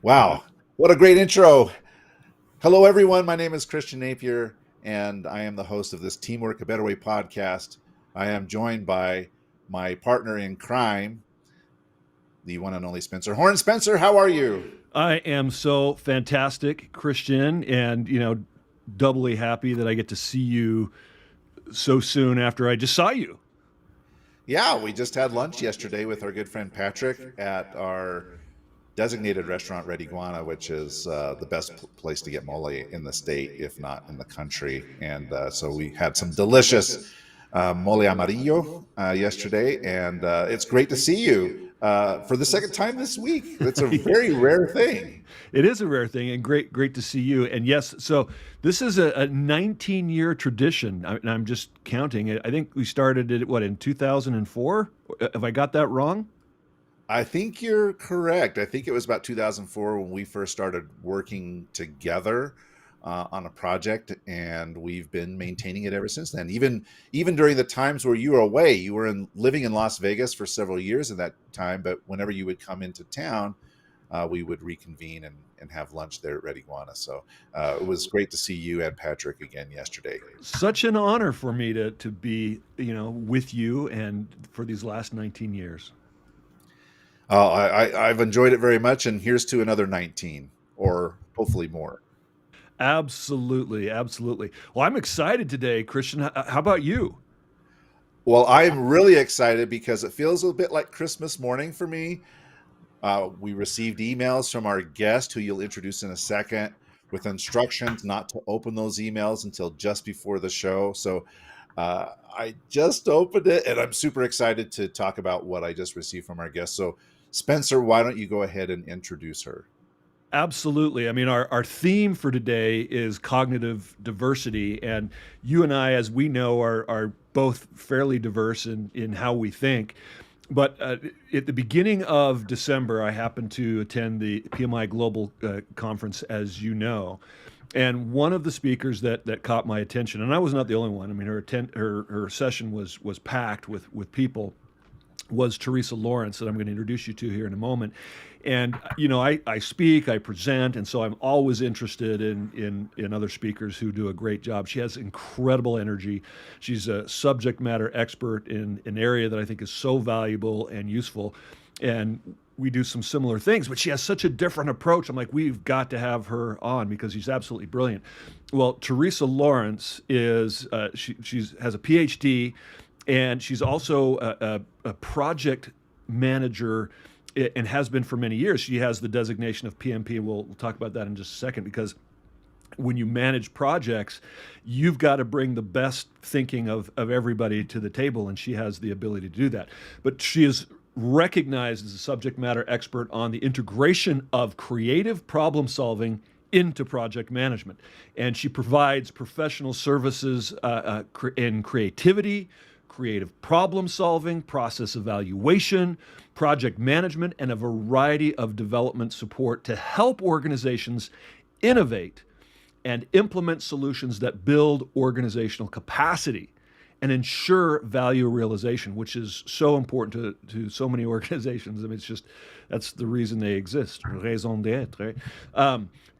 Wow, what a great intro. Hello, everyone. My name is Christian Napier, and I am the host of this Teamwork a Better Way podcast. I am joined by my partner in crime, the one and only Spencer Horn. Spencer, how are you? I am so fantastic, Christian, and doubly happy that I get to see you so soon after I just saw you. Yeah, we just had lunch yesterday with our good friend Patrick at our designated restaurant, Red Iguana, which is the best place to get mole in the state, if not in the country. And so we had some delicious mole amarillo yesterday, and it's great to see you for the second time this week. That's a very rare thing. It is a rare thing, and great to see you. And yes, so this is a 19-year tradition. And I'm just counting. I think we started it in 2004. Have I got that wrong? I think you're correct. I think it was about 2004 when we first started working together on a project, and we've been maintaining it ever since then. Even during the times where you were away, you were living in Las Vegas for several years at that time. But whenever you would come into town, we would reconvene and have lunch there at Red Iguana. So it was great to see you and Patrick again yesterday. Such an honor for me to be with you and for these last 19 years. I've enjoyed it very much, and here's to another 19, or hopefully more. Absolutely, absolutely. Well, I'm excited today, Christian. How about you? Well, I'm really excited because it feels a bit like Christmas morning for me. We received emails from our guest, who you'll introduce in a second, with instructions not to open those emails until just before the show. So I just opened it, and I'm super excited to talk about what I just received from our guest. So, Spencer, why don't you go ahead and introduce her? Absolutely. I mean, our theme for today is cognitive diversity. And you and I, as we know, are both fairly diverse in how we think. But at the beginning of December, I happened to attend the PMI Global Conference, as you know. And one of the speakers that caught my attention, and I was not the only one. I mean, her session was packed with people, was Teresa Lawrence, that I'm going to introduce you to here in a moment. And I speak, I present, and so I'm always interested in other speakers who do a great job. She has incredible energy. She's a subject matter expert in an area that I think is so valuable and useful. And we do some similar things, but she has such a different approach. I'm like, we've got to have her on because she's absolutely brilliant. Well, Teresa Lawrence is she's has a PhD, and she's also a project manager and has been for many years. She has the designation of PMP. We'll talk about that in just a second, because when you manage projects, you've got to bring the best thinking of everybody to the table, and she has the ability to do that. But she is recognized as a subject matter expert on the integration of creative problem solving into project management. And she provides professional services in creativity, creative problem solving, process evaluation, project management, and a variety of development support to help organizations innovate and implement solutions that build organizational capacity and ensure value realization, which is so important to so many organizations. I mean, that's the reason they exist, raison d'être, right?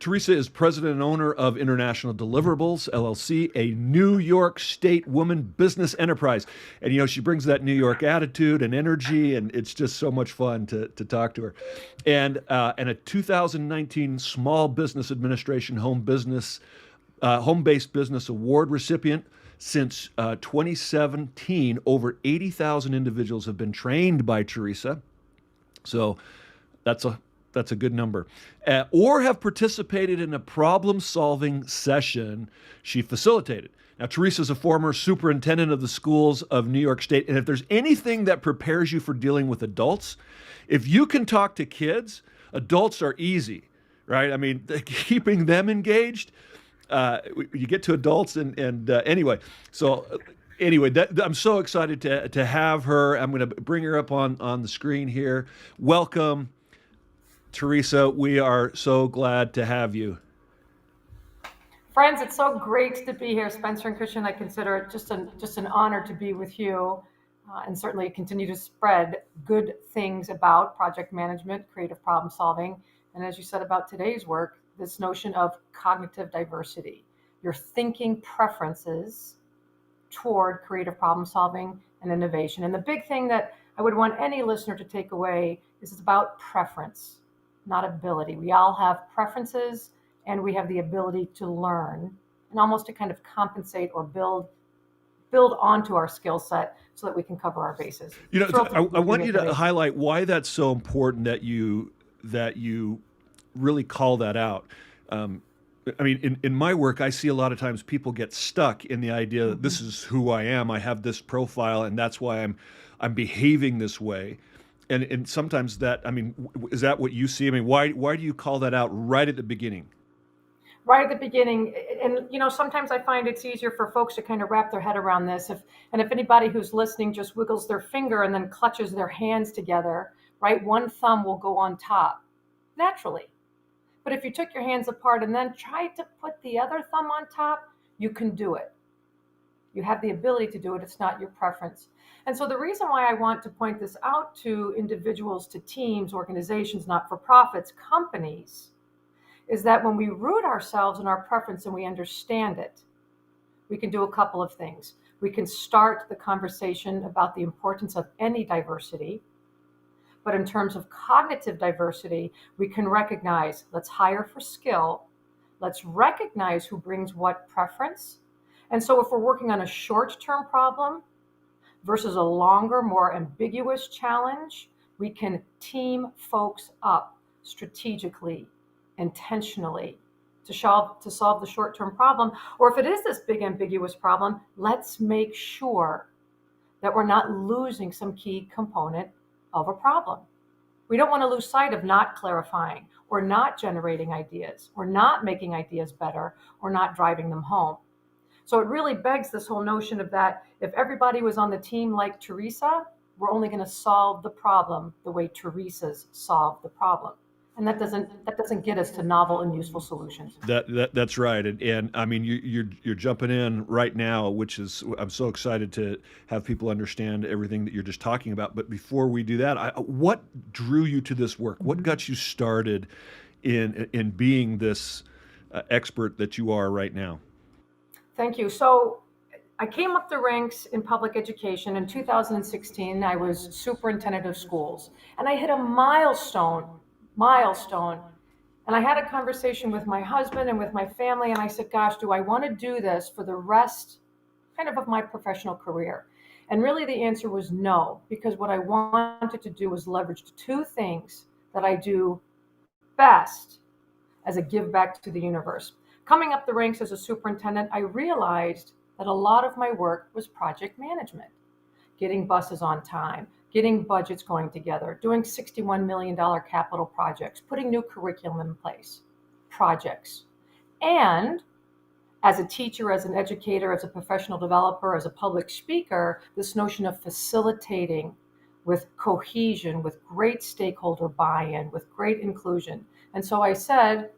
Teresa is president and owner of International Deliverables, LLC, a New York State woman business enterprise. And, she brings that New York attitude and energy, and it's just so much fun to talk to her. And a 2019 Small Business Administration Home-Based Business Award recipient. Since 2017, over 80,000 individuals have been trained by Teresa. So that's a good number. Or have participated in a problem-solving session she facilitated. Now, Teresa is a former superintendent of the schools of New York State, and if there's anything that prepares you for dealing with adults, if you can talk to kids, adults are easy, right? I mean, keeping them engaged. You get to adults, and anyway, I'm so excited to have her. I'm going to bring her up on the screen here. Welcome, Teresa. We are so glad to have you. Friends, it's so great to be here. Spencer and Christian, I consider it just an honor to be with you, and certainly continue to spread good things about project management, creative problem solving, and as you said about today's work, this notion of cognitive diversity, your thinking preferences toward creative problem solving and innovation. And the big thing that I would want any listener to take away is it's about preference, not ability. We all have preferences, and we have the ability to learn and almost to kind of compensate or build onto our skill set so that we can cover our bases. I want you to highlight why that's so important that you really call that out. I mean, in my work, I see a lot of times people get stuck in the idea that this is who I am. I have this profile, and that's why I'm behaving this way. And sometimes that, I mean, is that what you see? I mean, why do you call that out right at the beginning? Right at the beginning. And sometimes I find it's easier for folks to kind of wrap their head around this. If anybody who's listening just wiggles their finger and then clutches their hands together, right, one thumb will go on top naturally. But if you took your hands apart and then tried to put the other thumb on top, you can do it. You have the ability to do it. It's not your preference. And so the reason why I want to point this out to individuals, to teams, organizations, not-for-profits, companies, is that when we root ourselves in our preference and we understand it, we can do a couple of things. We can start the conversation about the importance of any diversity. But in terms of cognitive diversity, we can recognize, let's hire for skill. Let's recognize who brings what preference. And so if we're working on a short-term problem versus a longer, more ambiguous challenge, we can team folks up strategically, intentionally to solve the short-term problem. Or if it is this big ambiguous problem, let's make sure that we're not losing some key component of a problem. We don't want to lose sight of not clarifying or not generating ideas or not making ideas better or not driving them home. So it really begs this whole notion of that if everybody was on the team like Teresa, we're only going to solve the problem the way Teresa's solved the problem. And that doesn't get us to novel and useful solutions. That's right, and I mean you're jumping in right now, which is I'm so excited to have people understand everything that you're just talking about. But before we do that, what drew you to this work? What got you started in being this expert that you are right now? Thank you. So I came up the ranks in public education in 2016. I was superintendent of schools, and I hit a milestone. And I had a conversation with my husband and with my family, and I said, gosh, do I want to do this for the rest of my professional career? And really the answer was no, because what I wanted to do was leverage two things that I do best as a give back to the universe. Coming up the ranks as a superintendent, I realized that a lot of my work was project management, getting buses on time, getting budgets going together, doing $61 million capital projects, putting new curriculum in place, projects. And as a teacher, as an educator, as a professional developer, as a public speaker, this notion of facilitating with cohesion, with great stakeholder buy-in, with great inclusion. And so I said,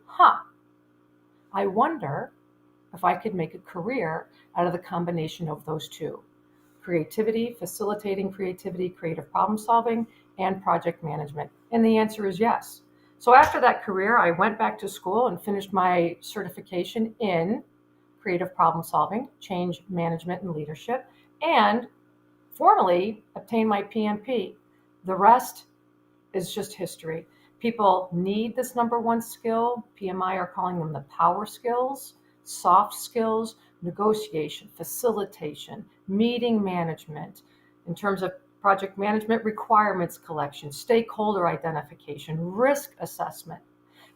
I wonder if I could make a career out of the combination of those two. Creativity, facilitating creativity, creative problem solving, and project management? And the answer is yes. So after that career, I went back to school and finished my certification in creative problem solving, change management, and leadership, and formally obtained my PMP. The rest is just history. People need this number one skill. PMI are calling them the power skills, soft skills, negotiation, facilitation, meeting management, in terms of project management, requirements collection, stakeholder identification, risk assessment.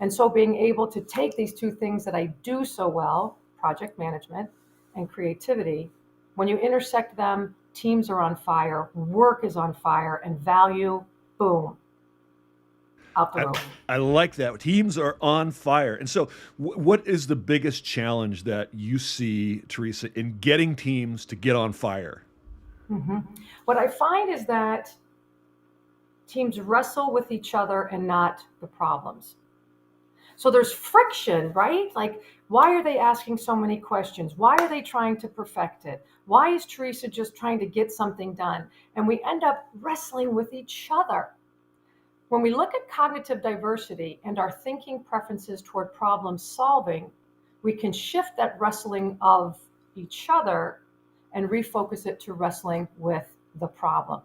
And so being able to take these two things that I do so well, project management and creativity, when you intersect them, teams are on fire, work is on fire, and value, boom, out the road. I like that. Teams are on fire. And so what is the biggest challenge that you see, Teresa, in getting teams to get on fire? Mm-hmm. What I find is that teams wrestle with each other and not the problems. So there's friction, right? Like, why are they asking so many questions? Why are they trying to perfect it? Why is Teresa just trying to get something done? And we end up wrestling with each other. When we look at cognitive diversity and our thinking preferences toward problem solving, we can shift that wrestling of each other and refocus it to wrestling with the problem.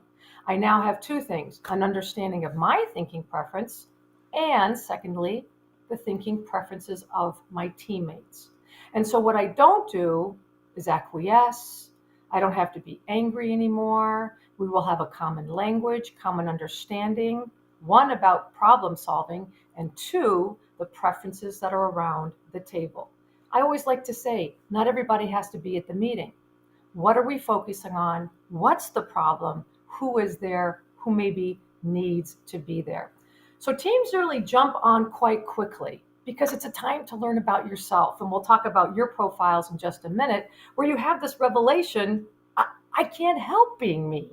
I now have two things: an understanding of my thinking preference, and secondly, the thinking preferences of my teammates. And so what I don't do is acquiesce. I don't have to be angry anymore. We will have a common language, common understanding, one about problem solving, and two, the preferences that are around the table. I always like to say, not everybody has to be at the meeting. What are we focusing on? What's the problem? Who is there? Who maybe needs to be there? So teams really jump on quite quickly because it's a time to learn about yourself. And we'll talk about your profiles in just a minute, where you have this revelation, I can't help being me.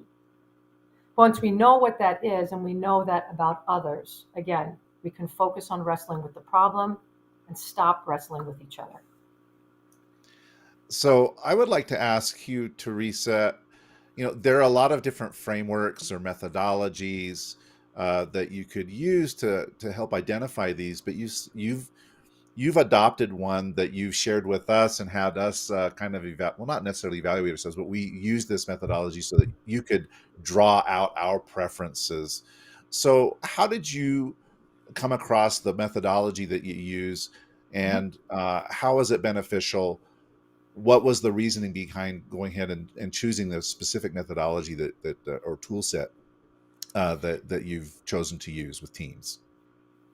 Once we know what that is and we know that about others, again, we can focus on wrestling with the problem and stop wrestling with each other. So I would like to ask you, Teresa, there are a lot of different frameworks or methodologies that you could use to help identify these, but you've adopted one that you've shared with us and had us kind of not necessarily evaluate ourselves, but we use this methodology so that you could draw out our preferences. So how did you come across the methodology that you use, and how is it beneficial? What was the reasoning behind going ahead and choosing the specific methodology that or tool set that you've chosen to use with teams?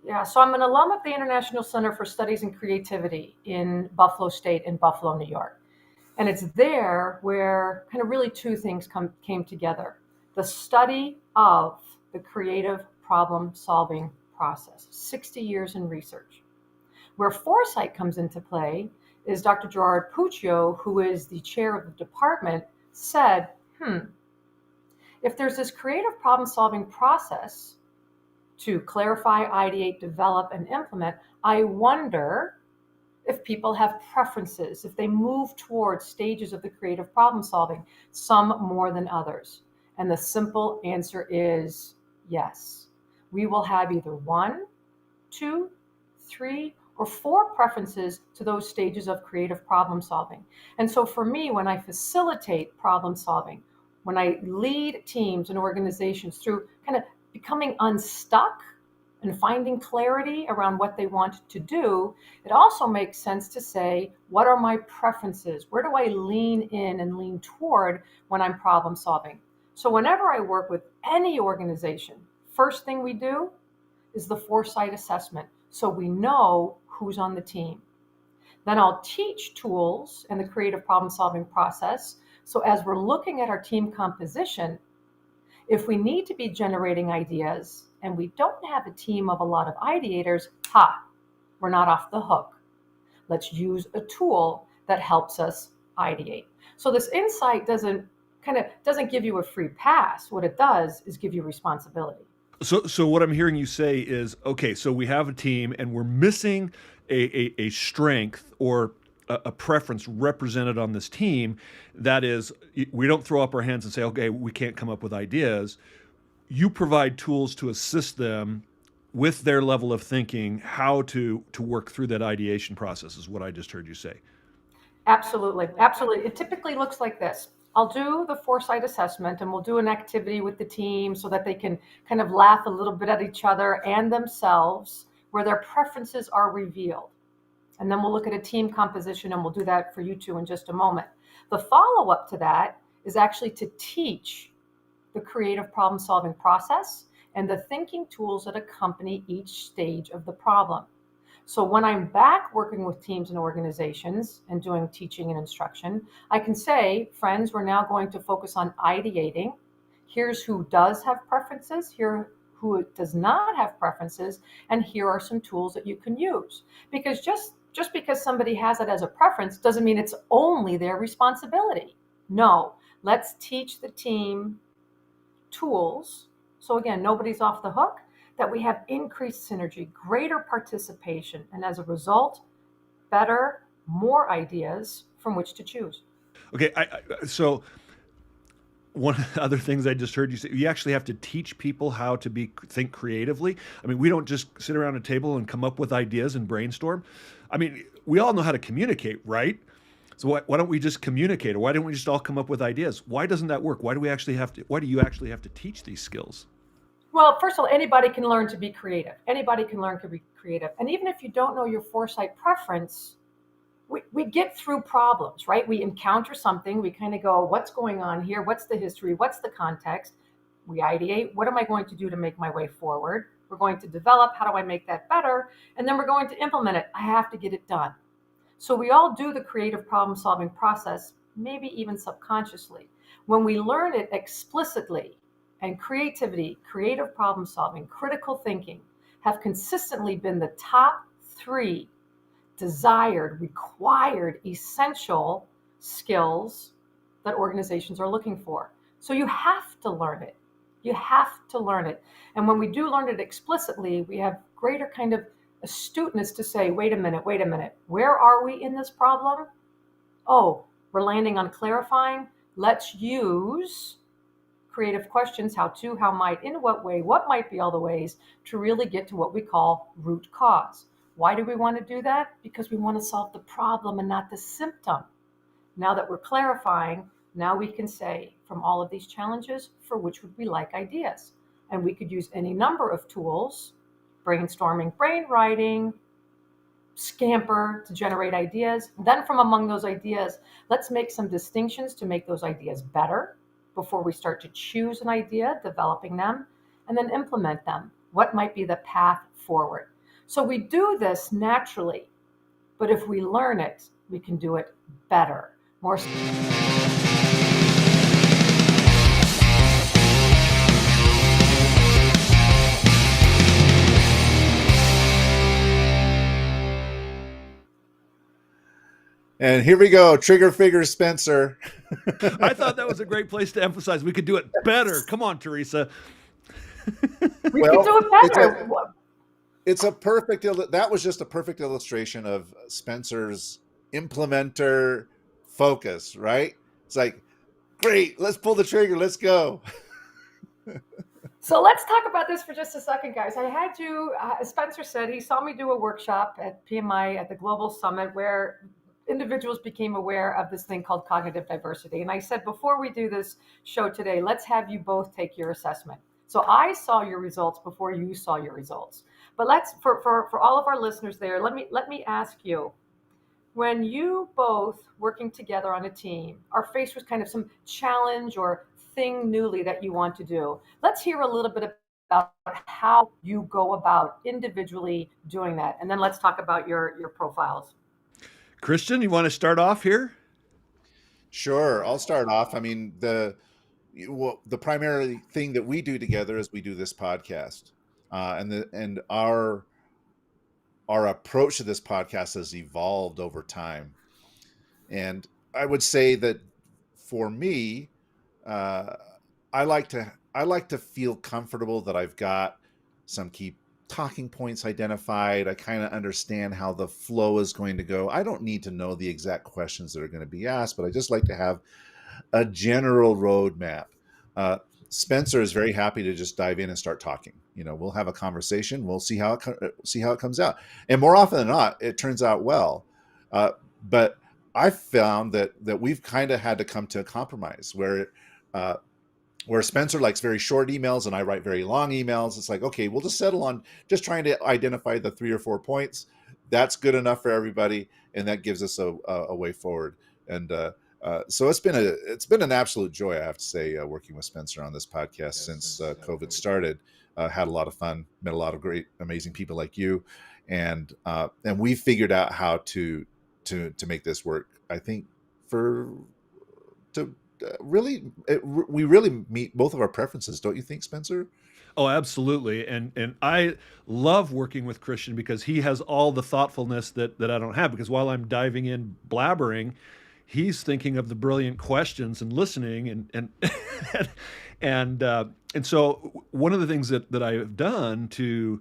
Yeah, so I'm an alum of the International Center for Studies in Creativity in Buffalo State in Buffalo, New York. And it's there where kind of really two things came together: the study of the creative problem solving process, 60 years in research. Where FourSight comes into play is Dr. Gerard Puccio, who is the chair of the department, said, if there's this creative problem solving process to clarify, ideate, develop, and implement, I wonder if people have preferences, if they move towards stages of the creative problem solving, some more than others. And the simple answer is yes. We will have either 1, 2, 3, or 4 preferences to those stages of creative problem solving. And so for me, when I facilitate problem solving, when I lead teams and organizations through kind of becoming unstuck and finding clarity around what they want to do, it also makes sense to say, what are my preferences? Where do I lean in and lean toward when I'm problem solving? So whenever I work with any organization, first thing we do is the FourSight assessment, so we know who's on the team. Then I'll teach tools and the creative problem solving process. So as we're looking at our team composition, if we need to be generating ideas and we don't have a team of a lot of ideators, we're not off the hook. Let's use a tool that helps us ideate. So this insight doesn't give you a free pass. What it does is give you responsibility. So what I'm hearing you say is, okay, so we have a team and we're missing a strength or a preference represented on this team. That is, we don't throw up our hands and say, okay, we can't come up with ideas. You provide tools to assist them with their level of thinking, how to work through that ideation process, is what I just heard you say. Absolutely. Absolutely. It typically looks like this. I'll do the FourSight assessment and we'll do an activity with the team so that they can kind of laugh a little bit at each other and themselves, where their preferences are revealed. And then we'll look at a team composition, and we'll do that for you two in just a moment. The follow-up to that is actually to teach the creative problem solving process and the thinking tools that accompany each stage of the problem. So when I'm back working with teams and organizations and doing teaching and instruction, I can say, friends, we're now going to focus on ideating. Here's who does have preferences, here who does not have preferences, and here are some tools that you can use. Because just because somebody has it as a preference doesn't mean it's only their responsibility. No, let's teach the team tools. So again, nobody's off the hook, that we have increased synergy, greater participation, and as a result, better, more ideas from which to choose. Okay, so one of the other things I just heard you say, you actually have to teach people how to think creatively. I mean, we don't just sit around a table and come up with ideas and brainstorm. I mean, we all know how to communicate, right? So why don't we just communicate, or why don't we just all come up with ideas? Why doesn't that work? Why do you actually have to teach these skills? Well, first of all, anybody can learn to be creative. Anybody can learn to be creative. And even if you don't know your foresight preference, we get through problems, right? We encounter something, we kind of go, what's going on here? What's the history? What's the context? We ideate, what am I going to do to make my way forward? We're going to develop, how do I make that better? And then we're going to implement it. I have to get it done. So we all do the creative problem solving process, maybe even subconsciously. When we learn it explicitly, and creativity, creative problem solving, critical thinking have consistently been the top 3 desired, required, essential skills that organizations are looking for. So you have to learn it. You have to learn it. And when we do learn it explicitly, we have greater kind of astuteness to say, wait a minute, where are we in this problem? Oh, we're landing on clarifying. Let's use creative questions, how to, how might, in what way, what might be all the ways to really get to what we call root cause. Why do we want to do that? Because we want to solve the problem and not the symptom. Now that we're clarifying, now we can say, from all of these challenges, for which would we like ideas? And we could use any number of tools, brainstorming, brainwriting, Scamper to generate ideas. Then from among those ideas, let's make some distinctions to make those ideas better before we start to choose an idea, developing them, and then implement them. What might be the path forward? So we do this naturally, but if we learn it, we can do it better, more. And here we go, trigger figure Spencer. I thought that was a great place to emphasize we could do it better. Come on, Teresa. We could do it better. It's a perfect, that was just a perfect illustration of Spencer's implementer focus, right? It's like, great, let's pull the trigger, let's go. So let's talk about this for just a second, guys. I had you, Spencer said he saw me do a workshop at PMI at the Global Summit where individuals became aware of this thing called cognitive diversity. And I said, before we do this show today, let's have you both take your assessment. So I saw your results before you saw your results. But let's, for all of our listeners there, let me ask you, when you both working together on a team are faced with kind of some challenge or thing newly that you want to do, let's hear a little bit about how you go about individually doing that. And then let's talk about your profiles. Christian, you want to start off here? Sure, I'll start off. I mean, the primary thing that we do together is we do this podcast, and our approach to this podcast has evolved over time. And I would say that for me, I like to feel comfortable that I've got some key talking points identified. I kind of understand how the flow is going to go. I don't need to know the exact questions that are going to be asked, but I just like to have a general roadmap. Spencer is very happy to just dive in and start talking. You know, we'll have a conversation. We'll see how it comes out. And more often than not, it turns out well. But I found that we've kind of had to come to a compromise where Spencer likes very short emails and I write very long emails. It's like, okay, we'll just settle on just trying to identify the 3 or 4 points. That's good enough for everybody, and that gives us a way forward. And so it's been an absolute joy, I have to say, working with Spencer on this podcast since COVID started. Had a lot of fun, met a lot of great, amazing people like you, and we figured out how to make this work. I think we really meet both of our preferences, don't you think, Spencer? Oh, absolutely. And I love working with Christian because he has all the thoughtfulness that I don't have, because while I'm diving in blabbering, he's thinking of the brilliant questions and listening and and so one of the things that I have done to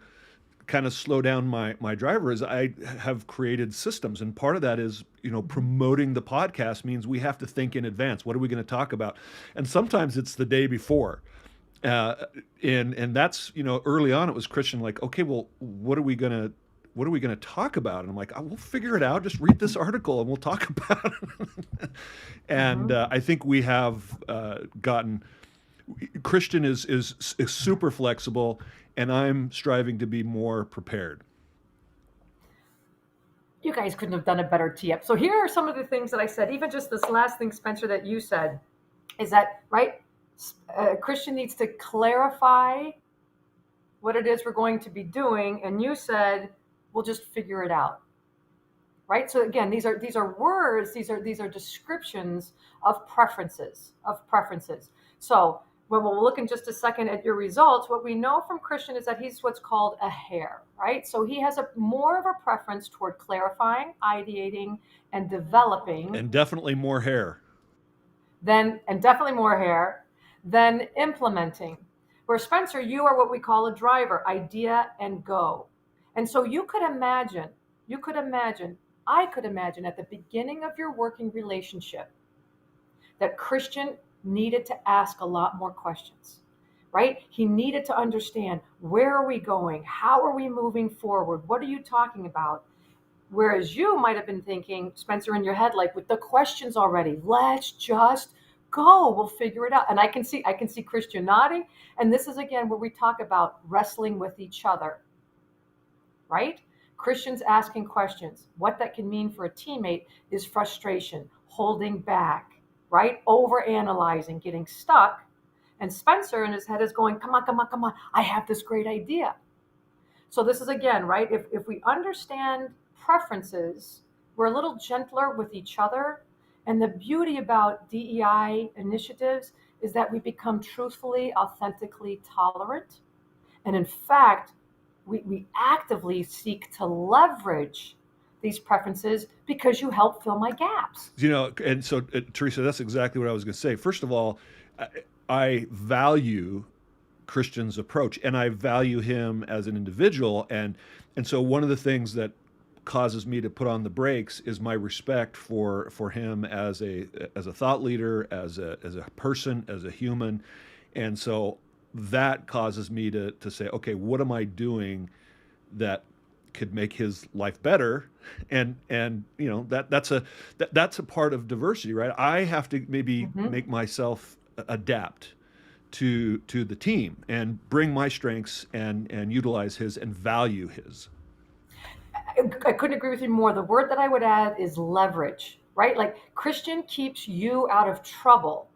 kind of slow down my driver is I have created systems, and part of that is promoting the podcast means we have to think in advance. What are we going to talk about? And sometimes it's the day before. Uh, and that's early on it was Christian like, okay, well, what are we gonna talk about? And I'm like, we'll figure it out. Just read this article and we'll talk about it. And Mm-hmm. I think we have gotten Christian is super flexible, and I'm striving to be more prepared. You guys couldn't have done a better tee up. So here are some of the things that I said. Even just this last thing, Spencer, that you said is that right. Christian needs to clarify what it is we're going to be doing, and you said we'll just figure it out. Right. So again, these are words. These are descriptions of preferences. So when we'll look in just a second at your results, what we know from Christian is that he's what's called a hare, right? So he has a more of a preference toward clarifying, ideating, and developing, And definitely more hair. and definitely more hare, than implementing. Where Spencer, you are what we call a driver, idea and go. And so you could imagine, I could imagine at the beginning of your working relationship that Christian needed to ask a lot more questions, right? He needed to understand, where are we going? How are we moving forward? What are you talking about? Whereas you might have been thinking, Spencer, in your head, like with the questions already, let's just go, we'll figure it out. And I can see Christian nodding. And this is again where we talk about wrestling with each other, right? Christians asking questions. What that can mean for a teammate is frustration, holding back, right? Over analyzing, getting stuck. And Spencer in his head is going, come on. I have this great idea. So this is again, right? If we understand preferences, we're a little gentler with each other. And the beauty about DEI initiatives is that we become truthfully, authentically tolerant. And in fact, we actively seek to leverage these preferences because you help fill my gaps. And so Teresa, that's exactly what I was going to say. First of all, I value Christian's approach, and I value him as an individual, and so one of the things that causes me to put on the brakes is my respect for him as a thought leader, as a person, as a human. And so that causes me to say, okay, what am I doing that could make his life better? And that's a part of diversity, right? I have to maybe Mm-hmm. make myself adapt to the team and bring my strengths and utilize his and value his. I couldn't agree with you more. The word that I would add is leverage, right? Like Christian keeps you out of trouble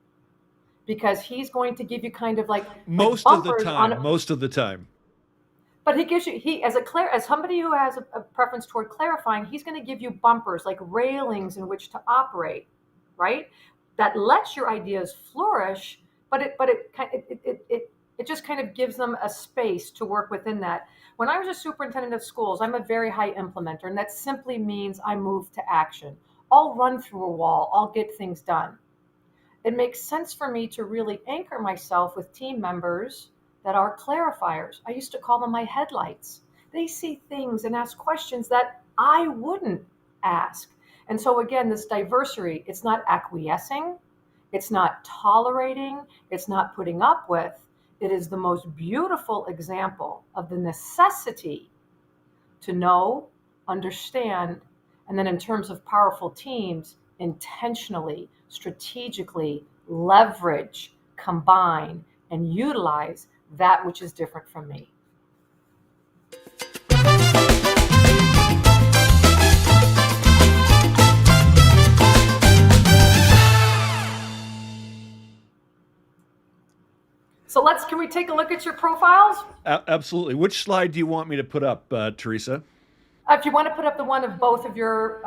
because he's going to give you kind of like Most of the bumpers on. time, most of the time. But he gives you, as somebody who has a preference toward clarifying, he's going to give you bumpers, like railings in which to operate, right? That lets your ideas flourish, but it just kind of gives them a space to work within that. When I was a superintendent of schools, I'm a very high implementer, and that simply means I move to action. I'll run through a wall, I'll get things done. It makes sense for me to really anchor myself with team members that are clarifiers. I used to call them my headlights. They see things and ask questions that I wouldn't ask. And so again, this diversity, it's not acquiescing, it's not tolerating, it's not putting up with. It is the most beautiful example of the necessity to know, understand, and then in terms of powerful teams, intentionally, strategically leverage, combine, and utilize that which is different from me. So can we take a look at your profiles? Absolutely. Which slide do you want me to put up, Teresa? If you want to put up the one of both of your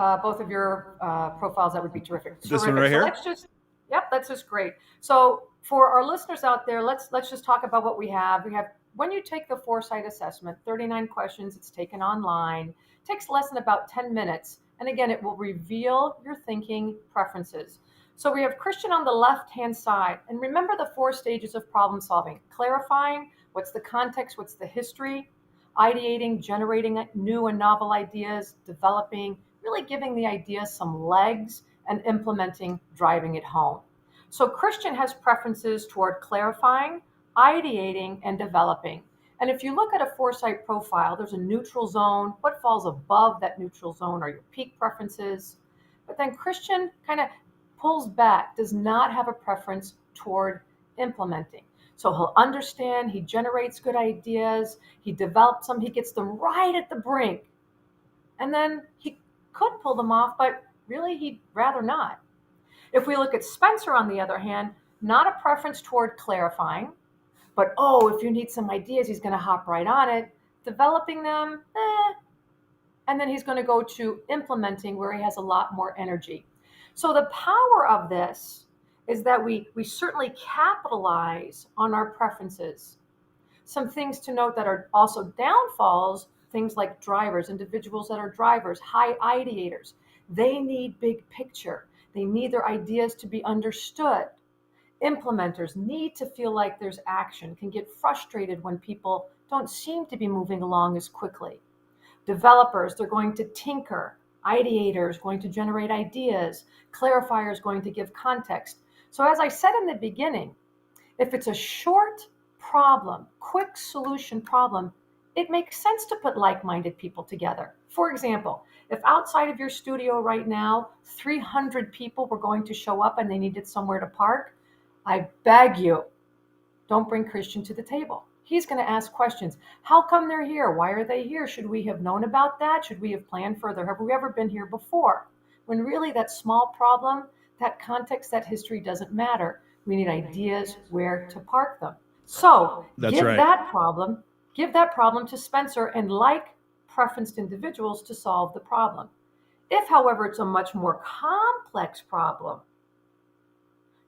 profiles, that would be terrific. This one right here? That's just great. So for our listeners out there, let's just talk about what we have. We have, when you take the FourSight assessment, 39 questions, it's taken online, it takes less than about 10 minutes. And again, it will reveal your thinking preferences. So we have Christian on the left-hand side. And remember the 4 stages of problem solving: clarifying, what's the context, what's the history, ideating, generating new and novel ideas, developing, really giving the idea some legs, and implementing, driving it home. So Christian has preferences toward clarifying, ideating, and developing. And if you look at a FourSight profile, there's a neutral zone. What falls above that neutral zone are your peak preferences. But then Christian kind of pulls back, does not have a preference toward implementing. So he'll understand, he generates good ideas, he develops them, he gets them right at the brink. And then he could pull them off, but really he'd rather not. If we look at Spencer, on the other hand, not a preference toward clarifying, but if you need some ideas, he's going to hop right on it. Developing them, and then he's going to go to implementing, where he has a lot more energy. So the power of this is that we certainly capitalize on our preferences. Some things to note that are also downfalls, things like drivers, individuals that are drivers, high ideators. They need big picture. They need their ideas to be understood. Implementers need to feel like there's action, can get frustrated when people don't seem to be moving along as quickly. Developers, they're going to tinker. Ideators, going to generate ideas. Clarifiers, going to give context. So as I said in the beginning, if it's a short problem, quick solution problem, it makes sense to put like-minded people together. For example, if outside of your studio right now, 300 people were going to show up and they needed somewhere to park, I beg you, don't bring Christian to the table. He's going to ask questions. How come they're here? Why are they here? Should we have known about that? Should we have planned further? Have we ever been here before? When really that small problem, that context, that history doesn't matter. We need ideas where to park them. So That's give right. give that problem to Spencer and like preferenced individuals to solve the problem. If, however, it's a much more complex problem,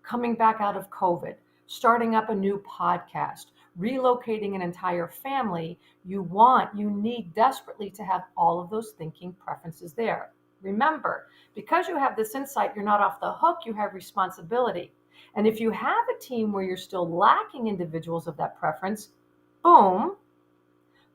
coming back out of COVID, starting up a new podcast, relocating an entire family, you need desperately to have all of those thinking preferences there. Remember, because you have this insight, you're not off the hook, you have responsibility. And if you have a team where you're still lacking individuals of that preference, boom,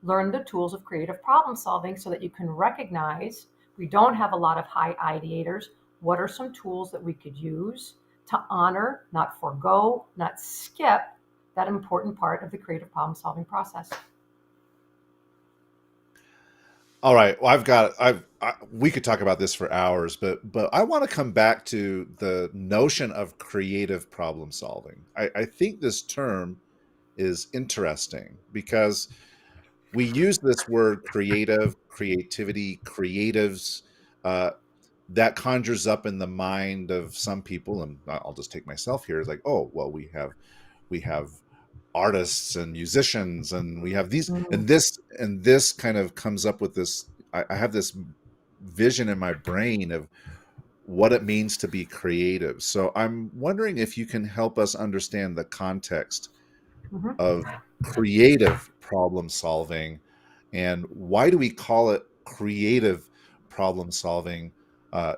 learn the tools of creative problem solving so that you can recognize we don't have a lot of high ideators. What are some tools that we could use to honor, not forego, not skip that important part of the creative problem solving process? All right. Well, we could talk about this for hours, but I want to come back to the notion of creative problem solving. I think this term is interesting because we use this word creative, creativity, creatives. That conjures up in the mind of some people, and I'll just take myself here. It's like, oh, well, we have artists and musicians, and we have these, and this kind of comes up with this. I have this vision in my brain of what it means to be creative. So I'm wondering if you can help us understand the context Mhm. of creative problem solving, and why do we call it creative problem solving?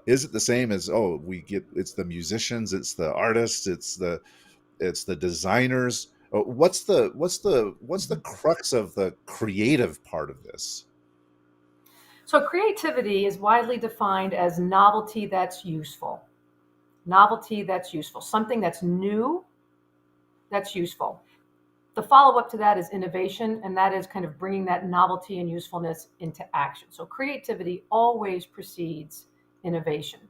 Is it the same as it's the musicians, it's the artists, it's the designers? What's the crux of the creative part of this? So creativity is widely defined as novelty that's useful. Novelty that's useful. Something that's new, that's useful. The follow-up to that is innovation, and that is kind of bringing that novelty and usefulness into action. So creativity always precedes innovation.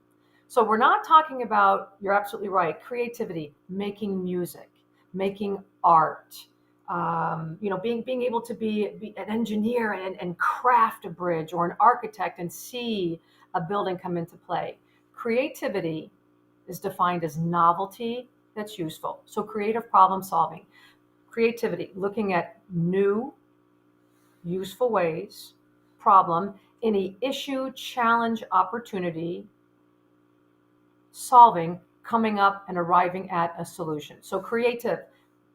So we're not talking about, you're absolutely right, creativity, making music, making art, being able to be an engineer and craft a bridge, or an architect and see a building come into play. Creativity is defined as novelty that's useful. So creative problem solving. Creativity, looking at new, useful ways, problem, any issue, challenge, opportunity, solving, coming up and arriving at a solution. So creative,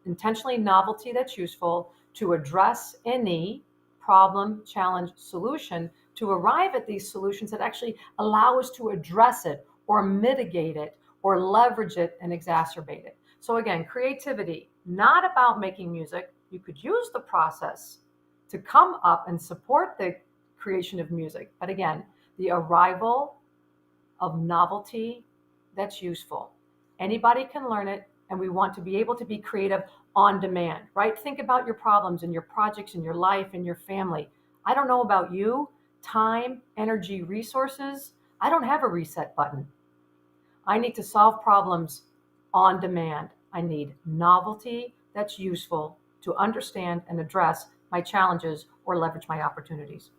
intentionally novelty that's useful to address any problem, challenge, solution, to arrive at these solutions that actually allow us to address it or mitigate it or leverage it and exacerbate it. So again, creativity, not about making music. You could use the process to come up and support the creation of music. But again, the arrival of novelty that's useful. Anybody can learn it, and we want to be able to be creative on demand, right? Think about your problems and your projects and your life and your family. I don't know about you, time, energy, resources. I don't have a reset button. I need to solve problems on demand. I need novelty that's useful to understand and address my challenges or leverage my opportunities.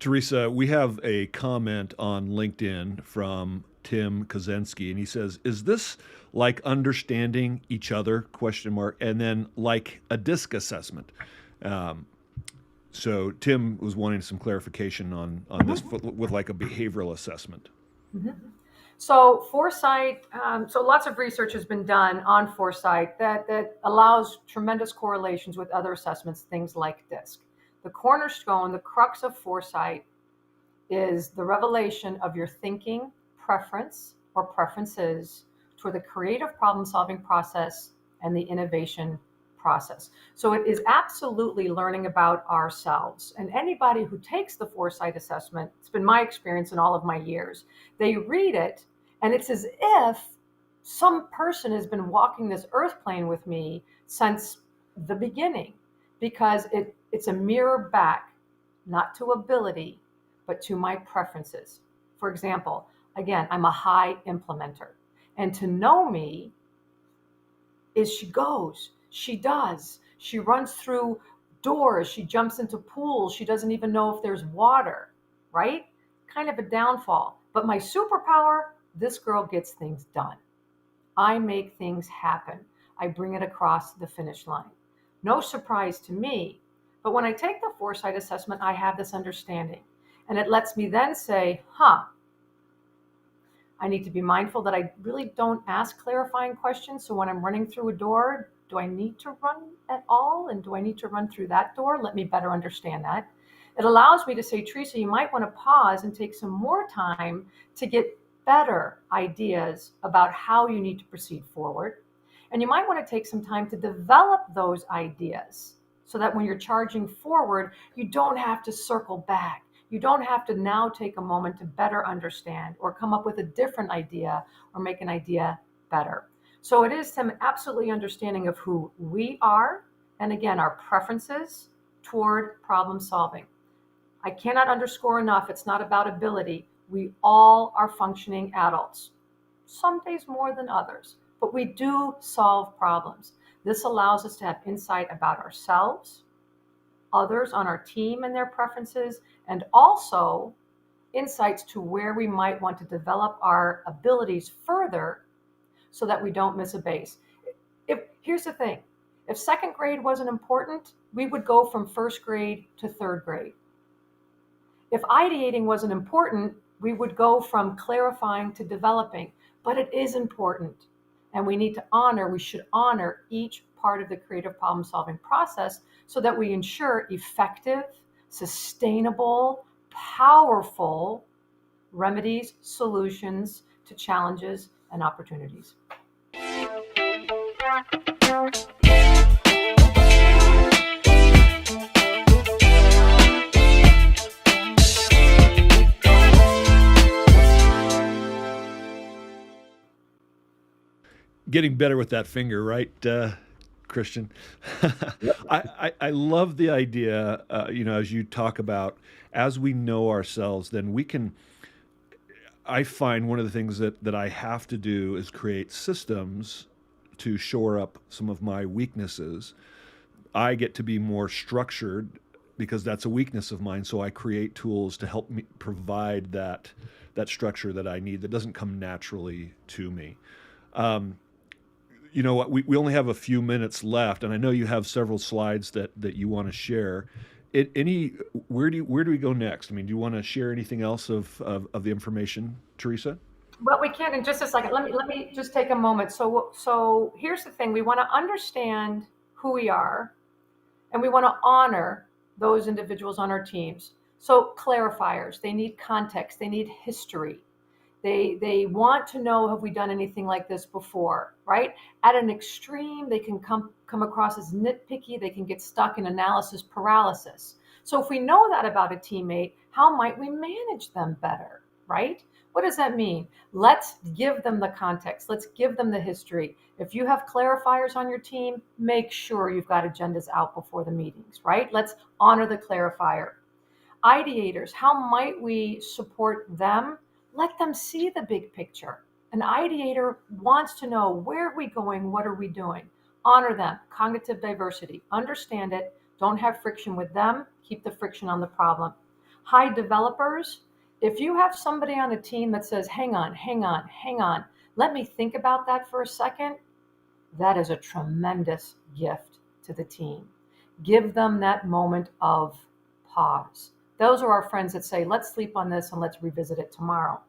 Teresa, we have a comment on LinkedIn from Tim Kozensky, and he says, "Is this like understanding each other?" Question mark, and then like a DISC assessment. Um, so Tim was wanting some clarification on this with like a behavioral assessment. Mm-hmm. So FourSight, so lots of research has been done on FourSight that allows tremendous correlations with other assessments, things like DISC. The cornerstone, the crux of FourSight is the revelation of your thinking preference or preferences toward the creative problem-solving process and the innovation process. So it is absolutely learning about ourselves. And anybody who takes the FourSight assessment, it's been my experience in all of my years, they read it and it's as if some person has been walking this earth plane with me since the beginning, because it's a mirror back, not to ability, but to my preferences. For example, again, I'm a high implementer. And to know me is she goes, she does, she runs through doors, she jumps into pools, she doesn't even know if there's water, right? Kind of a downfall. But my superpower, this girl gets things done. I make things happen. I bring it across the finish line. No surprise to me. But when I take the FourSight assessment, I have this understanding. And it lets me then say, I need to be mindful that I really don't ask clarifying questions. So when I'm running through a door, do I need to run at all? And do I need to run through that door? Let me better understand that. It allows me to say, Teresa, you might want to pause and take some more time to get better ideas about how you need to proceed forward. And you might want to take some time to develop those ideas so that when you're charging forward, you don't have to circle back. You don't have to now take a moment to better understand or come up with a different idea or make an idea better. So it is some absolutely understanding of who we are, and again, our preferences toward problem solving. I cannot underscore enough, it's not about ability. We all are functioning adults, some days more than others, but we do solve problems. This allows us to have insight about ourselves, others on our team and their preferences, and also insights to where we might want to develop our abilities further so that we don't miss a base. Here's the thing, if second grade wasn't important, we would go from first grade to third grade. If ideating wasn't important, we would go from clarifying to developing, but it is important. And we should honor each part of the creative problem solving process so that we ensure effective, sustainable, powerful remedies, solutions to challenges and opportunities. Getting better with that finger, right, Christian? Yep. I love the idea, as you talk about, as we know ourselves, then we can. I find one of the things that I have to do is create systems to shore up some of my weaknesses. I get to be more structured because that's a weakness of mine. So I create tools to help me provide that structure that I need that doesn't come naturally to me. You know what? We only have a few minutes left, and I know you have several slides that you want to share. Where do we go next? I mean, do you want to share anything else of the information, Teresa? Well, we can in just a second. Let me just take a moment. So here's the thing: we want to understand who we are, and we want to honor those individuals on our teams. So clarifiers, they need context, they need history. They want to know, have we done anything like this before, right? At an extreme, they can come across as nitpicky. They can get stuck in analysis paralysis. So if we know that about a teammate, how might we manage them better, right? What does that mean? Let's give them the context. Let's give them the history. If you have clarifiers on your team, make sure you've got agendas out before the meetings, right? Let's honor the clarifier. Ideators, how might we support them? Let them see the big picture. An ideator wants to know, where are we going? What are we doing? Honor them. Cognitive diversity. Understand it. Don't have friction with them. Keep the friction on the problem. High developers, if you have somebody on a team that says, hang on, hang on, hang on, let me think about that for a second, that is a tremendous gift to the team. Give them that moment of pause. Those are our friends that say, let's sleep on this and let's revisit it tomorrow.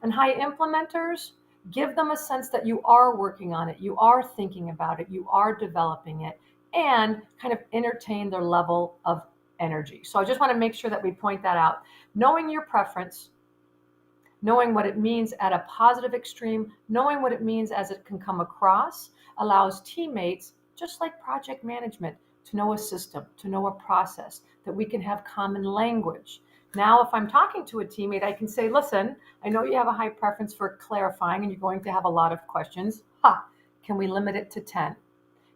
And high implementers, give them a sense that you are working on it, you are thinking about it, you are developing it, and kind of entertain their level of energy. So I just want to make sure that we point that out. Knowing your preference, knowing what it means at a positive extreme, knowing what it means as it can come across, allows teammates, just like project management, to know a system, to know a process, that we can have common language. Now, if I'm talking to a teammate, I can say, listen, I know you have a high preference for clarifying and you're going to have a lot of questions. Can we limit it to 10?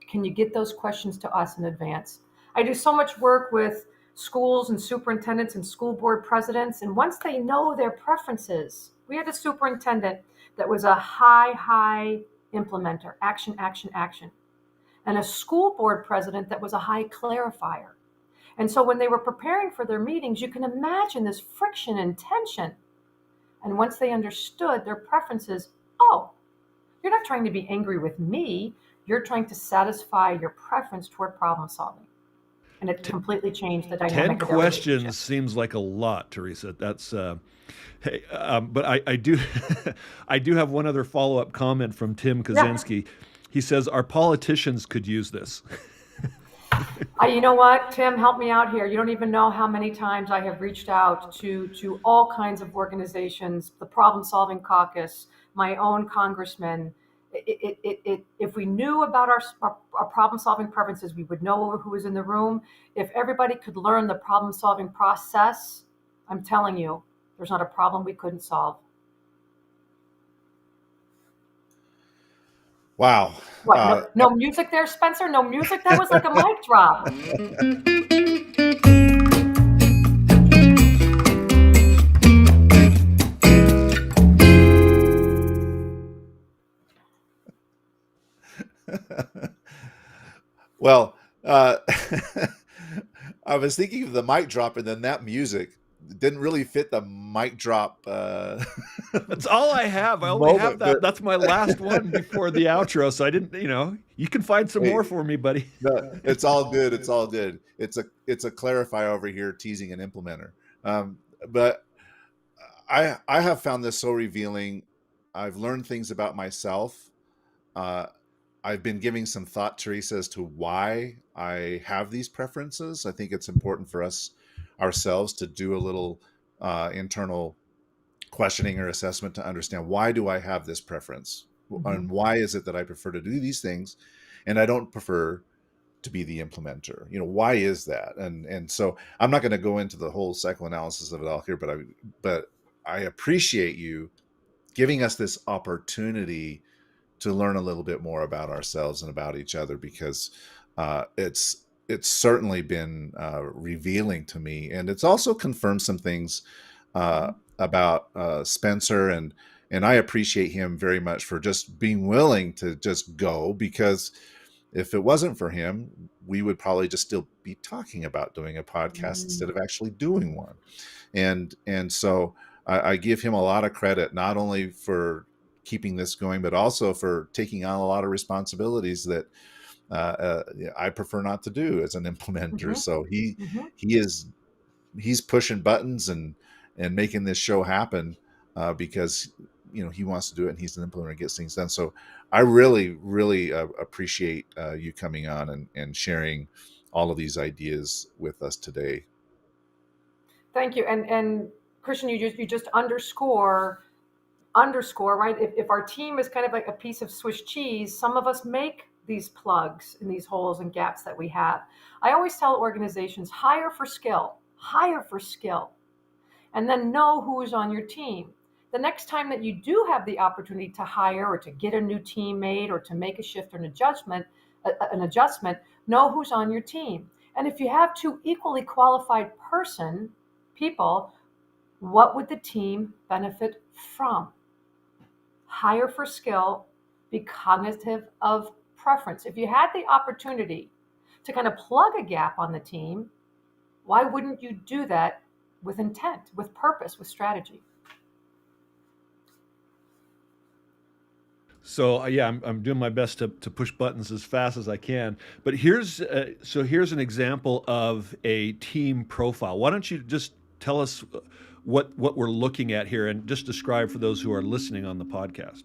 Can you get those questions to us in advance? I do so much work with schools and superintendents and school board presidents. And once they know their preferences, we had a superintendent that was a high implementer, action, action, action, and a school board president that was a high clarifier. And so when they were preparing for their meetings, you can imagine this friction and tension. And once they understood their preferences, oh, you're not trying to be angry with me. You're trying to satisfy your preference toward problem solving. And it completely changed the 10 dynamic of their relationship. questions seems like a lot, Teresa. That's hey, but I do I do have one other follow-up comment from Tim Kaczynski. He says our politicians could use this. You know what, Tim, help me out here. You don't even know how many times I have reached out to all kinds of organizations, the Problem Solving Caucus, my own congressman. If we knew about our problem solving preferences, we would know who was in the room. If everybody could learn the problem solving process, I'm telling you, there's not a problem we couldn't solve. Wow. What? No music there, Spencer? No music? That was like a mic drop. Well, I was thinking of the mic drop, and then that music didn't really fit the mic drop. That's all I have. I only have that. That's my last one before the outro. So I didn't, you can find some more for me, buddy. No, it's all good. It's all good. It's a clarifier over here teasing an implementer. But I have found this so revealing. I've learned things about myself. I've been giving some thought, Teresa, as to why I have these preferences. I think it's important for us ourselves to do a little internal questioning or assessment to understand, why do I have this preference? Mm-hmm. And why is it that I prefer to do these things and I don't prefer to be the implementer? Why is that? And so I'm not going to go into the whole psychoanalysis of it all here, but I appreciate you giving us this opportunity to learn a little bit more about ourselves and about each other, because it's certainly been revealing to me, and it's also confirmed some things about Spencer, and I appreciate him very much for just being willing to just go, because if it wasn't for him, we would probably just still be talking about doing a podcast instead of actually doing one. And so I give him a lot of credit, not only for keeping this going, but also for taking on a lot of responsibilities that I prefer not to do as an implementer. So he's pushing buttons and making this show happen because he wants to do it, and he's an implementer and gets things done. So I really appreciate you coming on and sharing all of these ideas with us today. Thank you. And Christian, you just underscore, right? If our team is kind of like a piece of Swiss cheese, some of us make these plugs and these holes and gaps that we have. I always tell organizations, hire for skill, and then know who's on your team. The next time that you do have the opportunity to hire or to get a new teammate or to make a shift or an adjustment, know who's on your team. And if you have two equally qualified people, what would the team benefit from? Hire for skill, be cognitive of preference. If you had the opportunity to kind of plug a gap on the team, why wouldn't you do that with intent, with purpose, with strategy? So yeah, I'm doing my best to push buttons as fast as I can. But here's an example of a team profile. Why don't you just tell us what we're looking at here, and just describe for those who are listening on the podcast.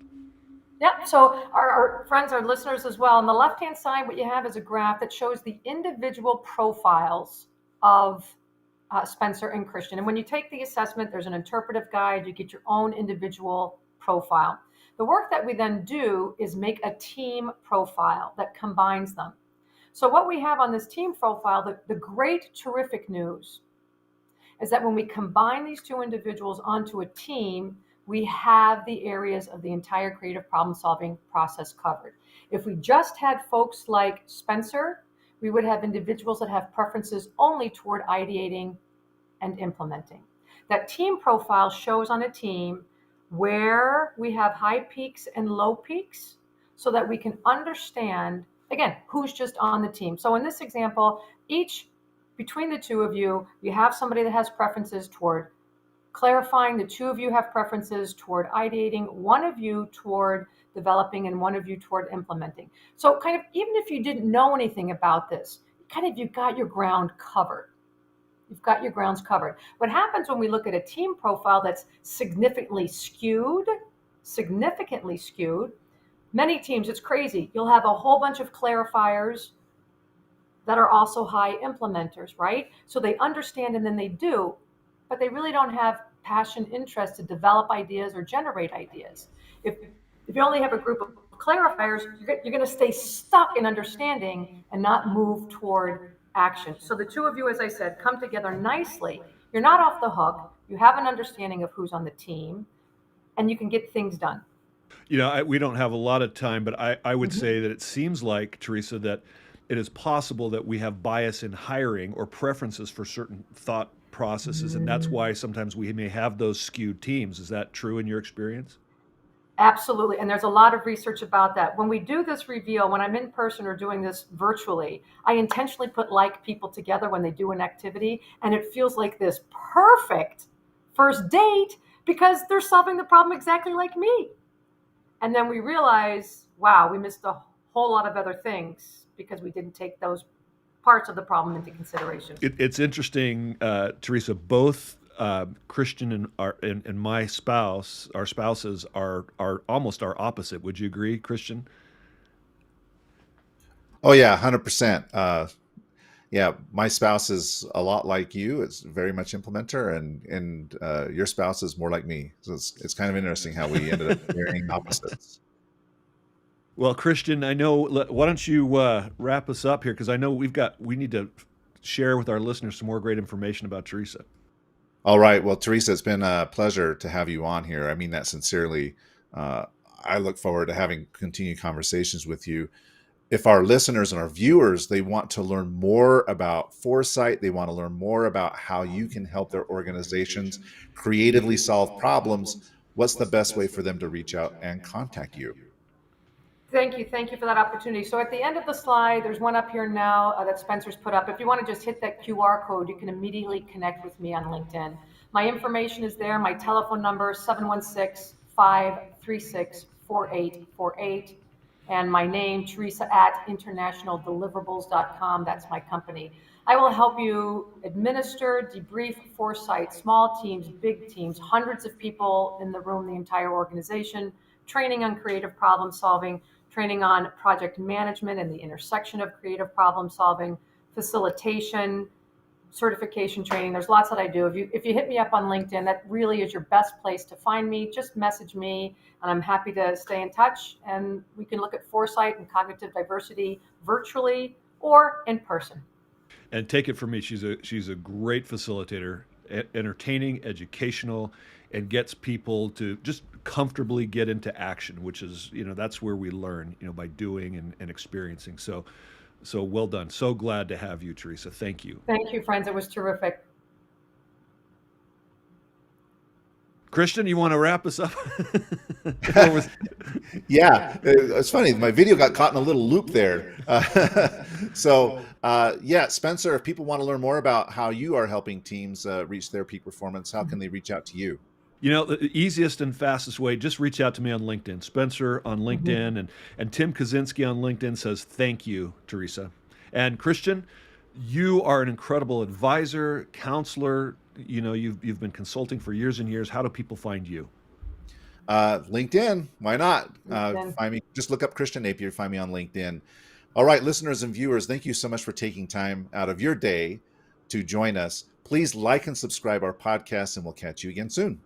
Yeah, so our friends, our listeners as well. On the left-hand side, what you have is a graph that shows the individual profiles of Spencer and Christian. And when you take the assessment, there's an interpretive guide. You get your own individual profile. The work that we then do is make a team profile that combines them. So what we have on this team profile, the great, terrific news is that when we combine these two individuals onto a team, we have the areas of the entire creative problem-solving process covered. If we just had folks like Spencer, we would have individuals that have preferences only toward ideating and implementing. That team profile shows on a team where we have high peaks and low peaks so that we can understand, again, who's just on the team. So in this example, between the two of you, you have somebody that has preferences toward clarifying. The two of you have preferences toward ideating, one of you toward developing, and one of you toward implementing. So kind of, even if you didn't know anything about this, you've got your ground covered. You've got your grounds covered. What happens when we look at a team profile that's significantly skewed, many teams, it's crazy. You'll have a whole bunch of clarifiers that are also high implementers, right? So they understand and then they do, but they really don't have passion, interest to develop ideas or generate ideas. If you only have a group of clarifiers, you're going to stay stuck in understanding and not move toward action. So the two of you, as I said, come together nicely. You're not off the hook. You have an understanding of who's on the team, and you can get things done. We don't have a lot of time, but I would say that it seems like, Teresa, that it is possible that we have bias in hiring or preferences for certain thought processes, and that's why sometimes we may have those skewed teams. Is that true in your experience? Absolutely. And there's a lot of research about that. When we do this reveal, when I'm in person or doing this virtually, I intentionally put like people together when they do an activity, and it feels like this perfect first date because they're solving the problem exactly like me. And then we realize, wow, we missed a whole lot of other things because we didn't take those parts of the problem into consideration. It's interesting, Teresa, both Christian and my spouse, our spouses are almost our opposite. Would you agree, Christian? Oh yeah, 100%. Yeah, my spouse is a lot like you. It's very much implementer, and your spouse is more like me. So it's kind of interesting how we ended up hearing opposites. Well, Christian, I know. Why don't you wrap us up here? Because I know we need to share with our listeners some more great information about Teresa. All right. Well, Teresa, it's been a pleasure to have you on here. I mean that sincerely. I look forward to having continued conversations with you. If our listeners and our viewers, they want to learn more about FourSight, they want to learn more about how you can help their organizations creatively solve problems, what's the best way for them to reach out and contact you? Thank you for that opportunity. So at the end of the slide, there's one up here now that Spencer's put up. If you want to just hit that QR code, you can immediately connect with me on LinkedIn. My information is there. My telephone number is 716-536-4848. And my name, Teresa at internationaldeliverables.com. That's my company. I will help you administer, debrief, FourSight, small teams, big teams, hundreds of people in the room, the entire organization, training on creative problem solving, training on project management and the intersection of creative problem solving, facilitation, certification training. There's lots that I do. If you hit me up on LinkedIn, that really is your best place to find me. Just message me, and I'm happy to stay in touch. And we can look at foresight and cognitive diversity virtually or in person. And take it from me, she's a great facilitator, entertaining, educational, and gets people to just comfortably get into action, which is, that's where we learn, by doing and experiencing. So well done. So glad to have you, Teresa. Thank you. Thank you, friends. It was terrific. Christian, you want to wrap us up? Yeah, it's funny. My video got caught in a little loop there. Yeah, Spencer, if people want to learn more about how you are helping teams reach their peak performance, how can they reach out to you? The easiest and fastest way, just reach out to me on LinkedIn. Spencer on LinkedIn, and Tim Kaczynski on LinkedIn says, thank you, Teresa. And Christian, you are an incredible advisor, counselor. You've been consulting for years and years. How do people find you? LinkedIn. Why not? LinkedIn. Find me. Just look up Christian Napier. Find me on LinkedIn. All right, listeners and viewers, thank you so much for taking time out of your day to join us. Please like and subscribe our podcast, and we'll catch you again soon.